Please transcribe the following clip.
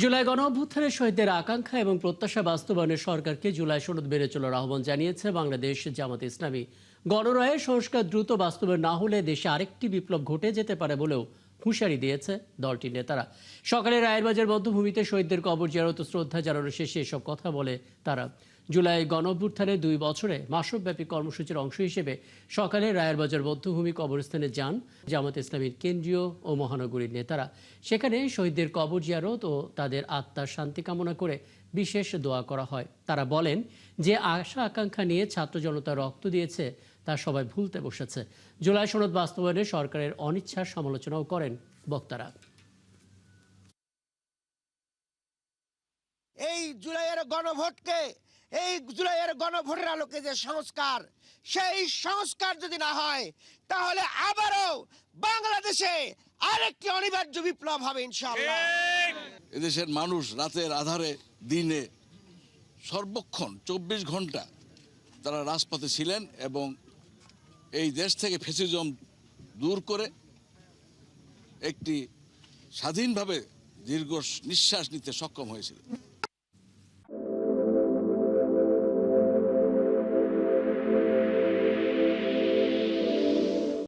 জুলাই গণঅভ্যুত্থানের শহীদদের আকাঙ্ক্ষা এবং প্রত্যাশা বাস্তবায়নে সরকারকে জুলাই সনদ মেনে চলার আহ্বান জানিয়েছে বাংলাদেশ জামাত ইসলামী। গণরায়ের সংস্কার দ্রুত বাস্তবায়ন না হলে দেশে আরেকটি বিপ্লব ঘটে যেতে পারে বলেও হুঁশিয়ারি দিয়েছে দলটির নেতারা। সকালে রায়েরবাজার বধ্যভূমিতে শহীদদের কবর জিয়ারত শ্রদ্ধা জানানোর শেষে এসব কথা বলে তারা। জুলাই গণঅভ্যুত্থানের 2 বছরে মাসব্যাপী কর্মসূচির অংশ হিসেবে সকালে রায়েরবাজার বধ্যভূমি কবরস্থানে যান জামাত ইসলামীর কেন্দ্রীয় ও মহানগরীর নেতারা। সেখানে শহীদদের কবর জিয়ারত ও তাদের আত্মার শান্তি কামনা করে বিশেষ দোয়া করা হয়। তারা বলেন যে আশা আকাঙ্ক্ষা নিয়ে ছাত্র জনতা রক্ত দিয়েছে তা সবাই ভুলতে বসেছে। জুলাই সনদ বাস্তবায়নে সরকারের অনিচ্ছার সমালোচনাও করেন বক্তারা। এই জুলাইয়ের গণভোটের আলোকে যে সংস্কার, সেই সংস্কার যদি না হয় তাহলে আবারও বাংলাদেশে আরেকটি অনিবার্য বিপ্লব হবে ইনশাআল্লাহ। এদেশের মানুষ রাতের আধারে দিনে সর্বক্ষণ 24 ঘন্টা তারা রাজপথে ছিলেন এবং এই দেশ থেকে ফ্যাসিজম দূর করে একটি স্বাধীনভাবে দীর্ঘ নিঃশ্বাস নিতে সক্ষম হয়েছিল।